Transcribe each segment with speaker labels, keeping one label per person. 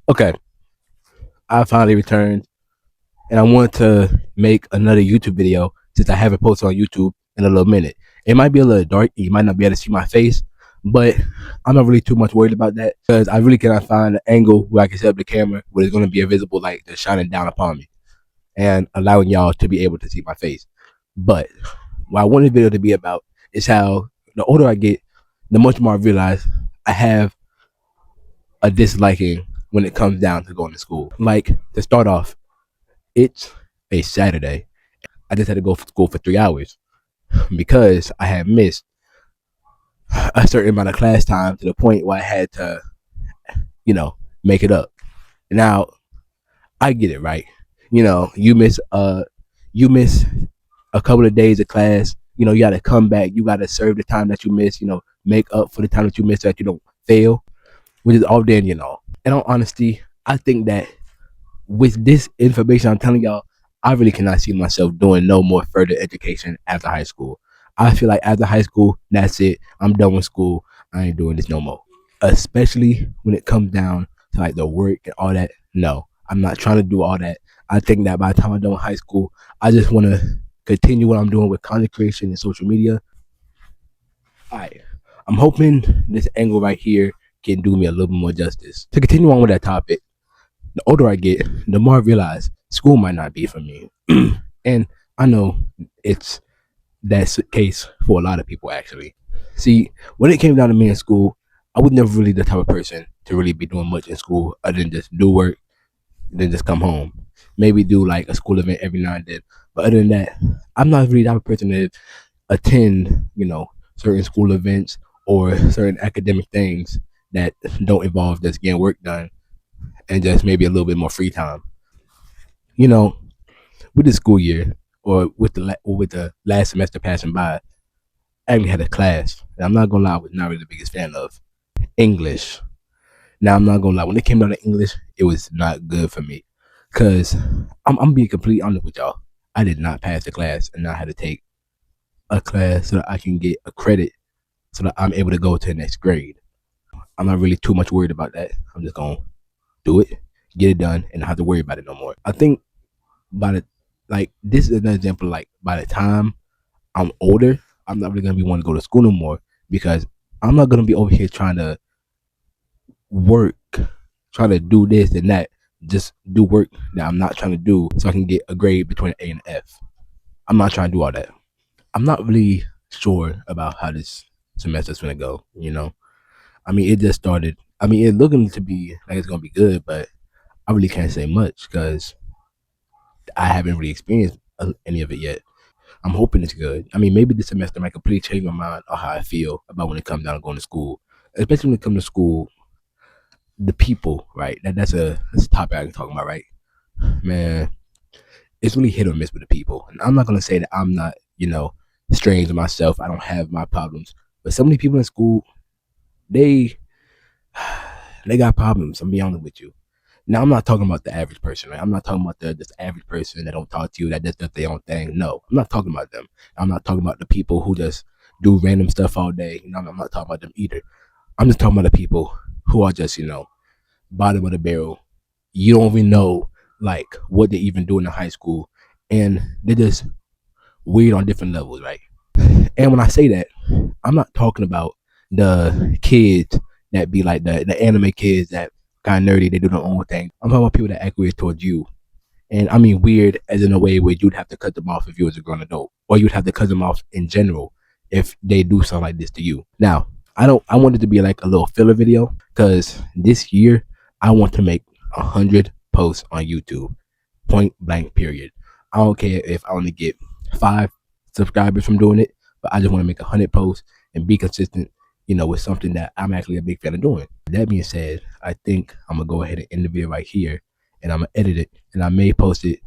Speaker 1: Okay, I finally returned, and I want to make another YouTube video since I haven't posted on YouTube in a little minute. It might be a little dark, you might not be able to see my face, but I'm not really too much worried about that because I really cannot find an angle where I can set up the camera where it's going to be a visible light that's shining down upon me and allowing y'all to be able to see my face. But what I want this video to be about is how the older I get, the much more I realize I have a disliking when it comes down to going to school. Like, to start off, it's a Saturday. I just had to go to school for 3 hours because I had missed a certain amount of class time to the point where I had to, you know, make it up. Now, I get it, right? You miss a couple of days of class. You got to come back. You got to serve the time that you miss. Make up for the time that you miss so that you don't fail, which is all then. In all honesty, I think that with this information I'm telling y'all, I really cannot see myself doing no more further education after high school. I feel like after high school, that's it. I'm done with school. I ain't doing this no more. Especially when it comes down to like the work and all that. No, I'm not trying to do all that. I think that by the time I'm done with high school, I just want to continue what I'm doing with content creation and social media. All right. I'm hoping this angle right here can do me a little bit more justice. To continue on with that topic, the older I get, the more I realize school might not be for me. And I know it's that's the case for a lot of people actually. See, when it came down to me in school, I was never really the type of person to really be doing much in school other than just do work, then just come home. Maybe do like a school event every now and then. But other than that, I'm not really the type of person to attend, certain school events or certain academic things that don't involve just getting work done and just maybe a little bit more free time. You know, with the school year or with the last semester passing by, I actually had a class. And I'm not gonna lie, I was not really the biggest fan of English. Now I'm not gonna lie, when it came down to English, it was not good for me. Cause I'm being completely honest with y'all. I did not pass the class and I had to take a class so that I can get a credit so that I'm able to go to the next grade. I'm not really too much worried about that. I'm just gonna do it, get it done, and not have to worry about it no more. I think by the like this is an example like by the time I'm older, I'm not really gonna be wanting to go to school no more because I'm not gonna be over here trying to work, trying to do this and that, just do work that I'm not trying to do so I can get a grade between A and F. I'm not trying to do all that. I'm not really sure about how this semester's gonna go. I mean, it just started. I mean, it's looking to be like it's gonna be good, but I really can't say much because I haven't really experienced any of it yet. I'm hoping it's good. I mean, maybe this semester might completely change my mind on how I feel about when it comes down to going to school, especially when it comes to school. The people, right? That's a topic I can talk about, right? Man, it's really hit or miss with the people. And I'm not gonna say that I'm not, strange to myself. I don't have my problems, but so many people in school, they they got problems. I'm being honest with you. Now I'm not talking about the average person, right? I'm not talking about the this average person that don't talk to you, that does their own thing. No, I'm not talking about them. I'm not talking about the people who just do random stuff all day. I'm not talking about them either. I'm just talking about the people who are just, bottom of the barrel. You don't even know like what they even do in the high school, and they're just weird on different levels, right? And when I say that, I'm not talking about the kids that be like the anime kids that kind of nerdy, they do their own thing. I'm talking about people that act weird towards you. And I mean weird as in a way where you'd have to cut them off if you was a grown adult. Or you'd have to cut them off in general if they do something like this to you. Now, I want it to be like a little filler video because this year I want to make 100 posts on YouTube. Point blank period. I don't care if I only get 5 subscribers from doing it, but I just want to make 100 posts and be consistent, with something that I'm actually a big fan of doing. That being said, I think I'm gonna go ahead and end the video right here, and I'm gonna edit it, and I may post it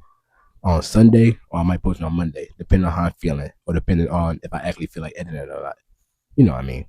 Speaker 1: on Sunday or I might post it on Monday, depending on how I'm feeling, or depending on if I actually feel like editing it or not. You know what I mean?